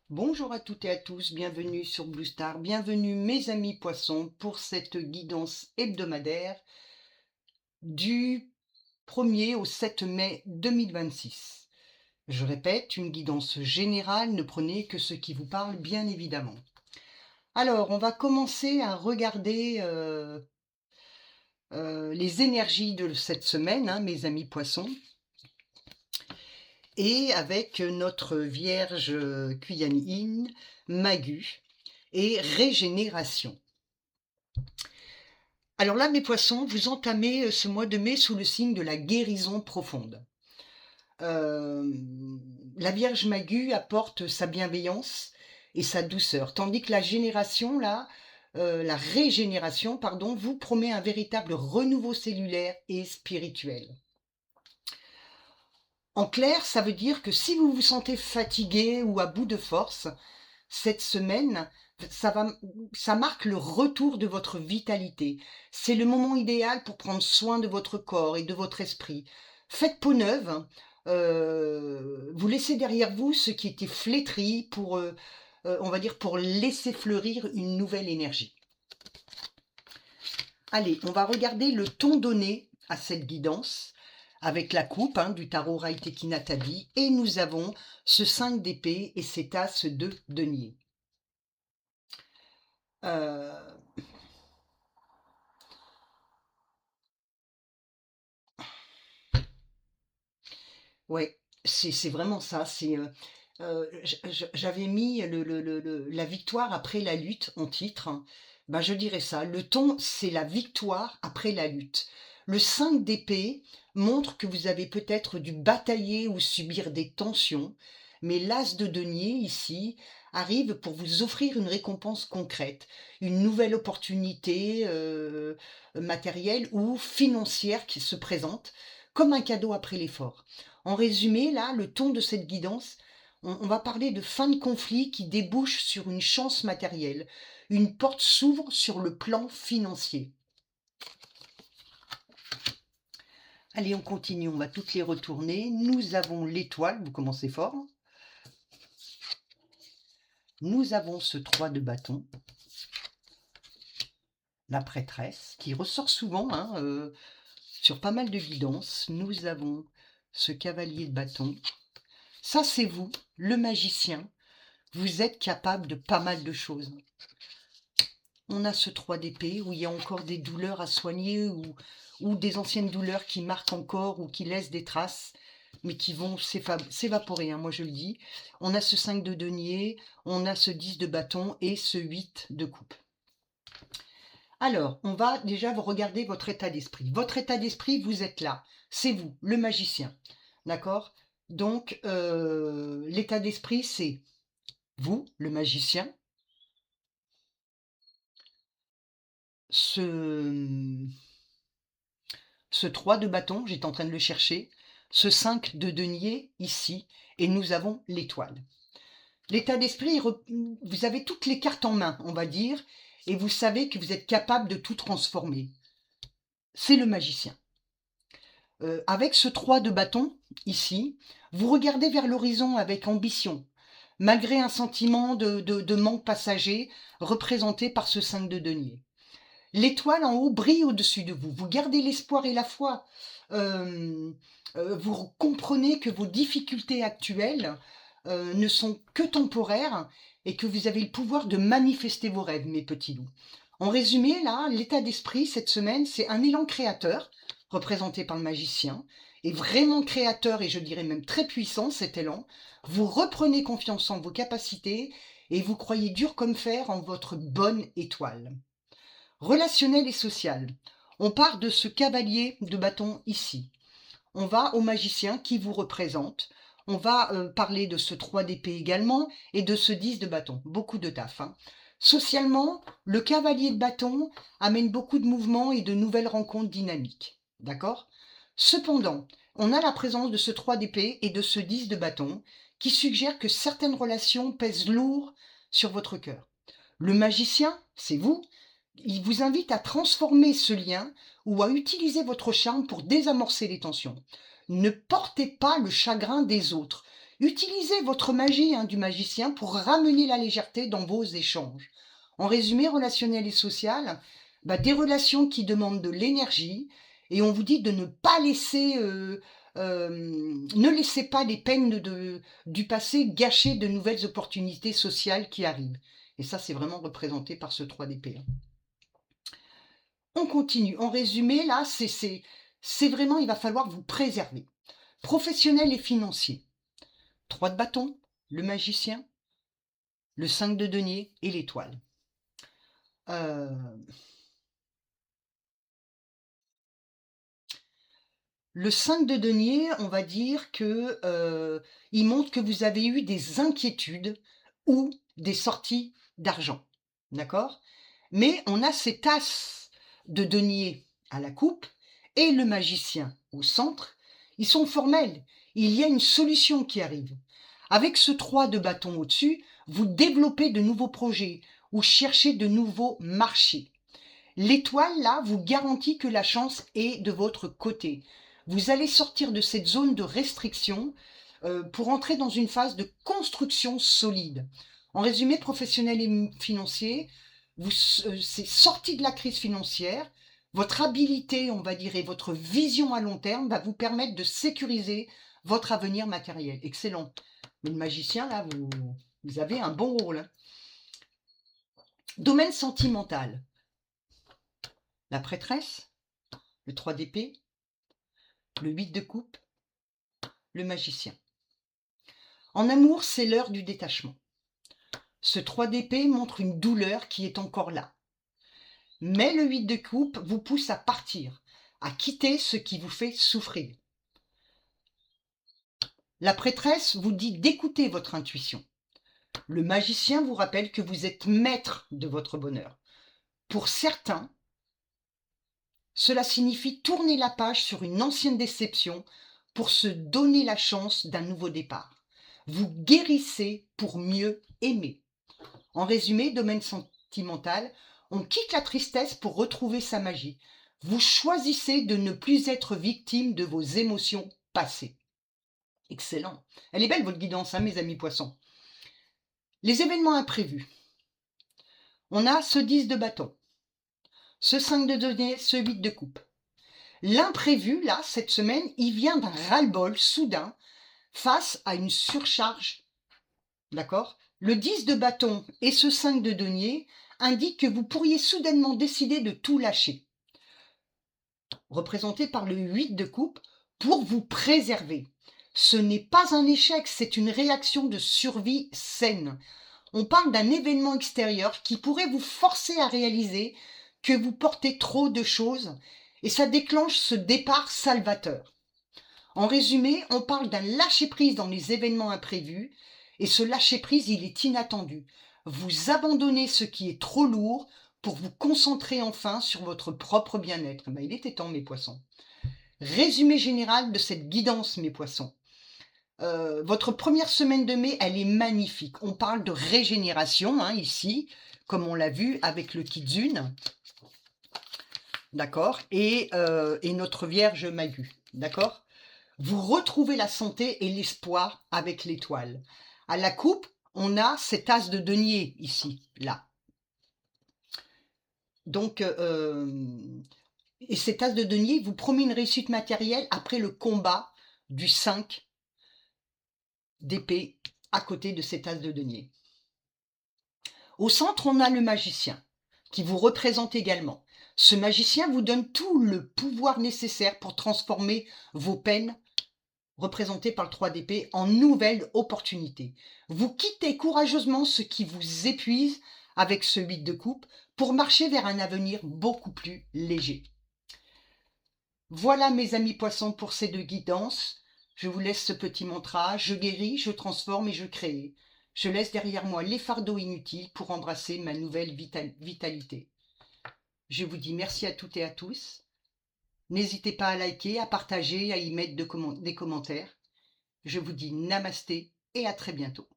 Bonjour à toutes et à tous, bienvenue sur Blue Star, bienvenue mes amis poissons pour cette guidance hebdomadaire du 1er au 7 mai 2026. Je répète, une guidance générale, ne prenez que ce qui vous parle bien évidemment. Alors, on va commencer à regarder les énergies de cette semaine, hein, mes amis poissons, et avec notre Vierge Kuan Yin, Magu et régénération. Alors là, mes poissons, vous entamez ce mois de mai sous le signe de la guérison profonde. La Vierge Magu apporte sa bienveillance et sa douceur, tandis que la régénération, pardon, vous promet un véritable renouveau cellulaire et spirituel. En clair, ça veut dire que si vous vous sentez fatigué ou à bout de force, cette semaine, ça marque le retour de votre vitalité. C'est le moment idéal pour prendre soin de votre corps et de votre esprit. Faites peau neuve, vous laissez derrière vous ce qui était flétri pour, on va dire, pour laisser fleurir une nouvelle énergie. Allez, on va regarder le ton donné à cette guidance avec la coupe du tarot Raiteki Natabi et nous avons ce 5 d'épée et cet as de denier. Ouais, c'est vraiment ça. J'avais mis la victoire après la lutte en titre, hein. Ben, je dirais ça. Le ton, c'est la victoire après la lutte. Le 5 d'épée montre que vous avez peut-être dû batailler ou subir des tensions, mais l'as de denier, ici, arrive pour vous offrir une récompense concrète, une nouvelle opportunité matérielle ou financière qui se présente comme un cadeau après l'effort. En résumé, là, le ton de cette guidance, on va parler de fin de conflit qui débouche sur une chance matérielle. Une porte s'ouvre sur le plan financier. Allez, on continue, on va toutes les retourner. Nous avons l'étoile, vous commencez fort. Nous avons ce 3 de bâton. La prêtresse, qui ressort souvent sur pas mal de guidances. Nous avons ce cavalier de bâton. Ça, c'est vous, le magicien. Vous êtes capable de pas mal de choses. On a ce 3 d'épée où il y a encore des douleurs à soigner ou des anciennes douleurs qui marquent encore ou qui laissent des traces, mais qui vont s'évaporer, hein, moi je le dis. On a ce 5 de denier, on a ce 10 de bâton et ce 8 de coupe. Alors, on va déjà vous regarder votre état d'esprit. Votre état d'esprit, vous êtes là. C'est vous, le magicien. D'accord? Donc, l'état d'esprit, c'est vous, le magicien, ce 3 de bâton, j'étais en train de le chercher, ce 5 de denier ici, et nous avons l'étoile. L'état d'esprit, vous avez toutes les cartes en main, on va dire, et vous savez que vous êtes capable de tout transformer. C'est le magicien. Avec ce 3 de bâton, ici, vous regardez vers l'horizon avec ambition, malgré un sentiment de manque passager représenté par ce 5 de denier. L'étoile en haut brille au-dessus de vous. Vous gardez l'espoir et la foi. Vous comprenez que vos difficultés actuelles ne sont que temporaires et que vous avez le pouvoir de manifester vos rêves, mes petits loups. En résumé, là, l'état d'esprit cette semaine, c'est un élan créateur, représenté par le magicien, et vraiment créateur, et je dirais même très puissant, cet élan. Vous reprenez confiance en vos capacités et vous croyez dur comme fer en votre bonne étoile. Relationnel et social. On part de ce cavalier de bâton ici. On va au magicien qui vous représente. On va parler de ce 3 d'épée également et de ce 10 de bâton. Beaucoup de taf. Socialement, le cavalier de bâton amène beaucoup de mouvements et de nouvelles rencontres dynamiques. D'accord? Cependant, on a la présence de ce 3 d'épée et de ce 10 de bâton qui suggère que certaines relations pèsent lourd sur votre cœur. Le magicien, c'est vous, il vous invite à transformer ce lien ou à utiliser votre charme pour désamorcer les tensions. Ne portez pas le chagrin des autres. Utilisez votre magie du magicien pour ramener la légèreté dans vos échanges. En résumé, relationnel et social, des relations qui demandent de l'énergie et on vous dit de ne pas laisser, ne laissez pas les peines du passé gâcher de nouvelles opportunités sociales qui arrivent. Et ça, c'est vraiment représenté par ce 3 d'épée. On continue. En résumé, là, c'est vraiment, il va falloir vous préserver. Professionnel et financier. 3 de bâton, le magicien, le 5 de denier et l'étoile. Le 5 de denier, on va dire que il montre que vous avez eu des inquiétudes ou des sorties d'argent. D'accord? Mais on a cet as de denier à la coupe et le magicien au centre. Ils sont formels. Il y a une solution qui arrive. Avec ce 3 de bâton au-dessus, vous développez de nouveaux projets ou cherchez de nouveaux marchés. L'étoile, là, vous garantit que la chance est de votre côté. Vous allez sortir de cette zone de restriction pour entrer dans une phase de construction solide. En résumé, professionnel et financier, c'est sorti de la crise financière. Votre habilité, on va dire, et votre vision à long terme va vous permettre de sécuriser votre avenir matériel. Excellent. Mais le magicien, là, vous avez un bon rôle. Domaine sentimental. La prêtresse, le 3 d'épée, le 8 de coupe, le magicien. En amour, c'est l'heure du détachement. Ce 3 d'épée montre une douleur qui est encore là. Mais le 8 de coupe vous pousse à partir, à quitter ce qui vous fait souffrir. La prêtresse vous dit d'écouter votre intuition. Le magicien vous rappelle que vous êtes maître de votre bonheur. Pour certains, cela signifie tourner la page sur une ancienne déception pour se donner la chance d'un nouveau départ. Vous guérissez pour mieux aimer. En résumé, domaine sentimental, on quitte la tristesse pour retrouver sa magie. Vous choisissez de ne plus être victime de vos émotions passées. Excellent. Elle est belle votre guidance, mes amis poissons. Les événements imprévus. On a ce 10 de bâton, ce 5 de denier, ce 8 de coupe. L'imprévu, là, cette semaine, il vient d'un ras-le-bol soudain face à une surcharge. D'accord? Le 10 de bâton et ce 5 de denier indiquent que vous pourriez soudainement décider de tout lâcher. Représenté par le 8 de coupe pour vous préserver. Ce n'est pas un échec, c'est une réaction de survie saine. On parle d'un événement extérieur qui pourrait vous forcer à réaliser que vous portez trop de choses et ça déclenche ce départ salvateur. En résumé, on parle d'un lâcher-prise dans les événements imprévus et ce lâcher-prise, il est inattendu. Vous abandonnez ce qui est trop lourd pour vous concentrer enfin sur votre propre bien-être. Il était temps, mes poissons. Résumé général de cette guidance, mes poissons. Votre première semaine de mai, elle est magnifique. On parle de régénération, ici, comme on l'a vu avec le Kitsune. D'accord, et notre Vierge Magu. D'accord. Vous retrouvez la santé et l'espoir avec l'étoile. À la coupe, on a cet as de denier ici, là. Donc, et cet as de denier vous promet une réussite matérielle après le combat du 5 d'épée à côté de cet as de denier. Au centre, on a le magicien qui vous représente également. Ce magicien vous donne tout le pouvoir nécessaire pour transformer vos peines représenté par le 3 d'épée, en nouvelles opportunités. Vous quittez courageusement ce qui vous épuise avec ce 8 de coupe pour marcher vers un avenir beaucoup plus léger. Voilà mes amis poissons pour ces 2 guidances. Je vous laisse ce petit mantra, je guéris, je transforme et je crée. Je laisse derrière moi les fardeaux inutiles pour embrasser ma nouvelle vitalité. Je vous dis merci à toutes et à tous. N'hésitez pas à liker, à partager, à y mettre des commentaires. Je vous dis namasté et à très bientôt.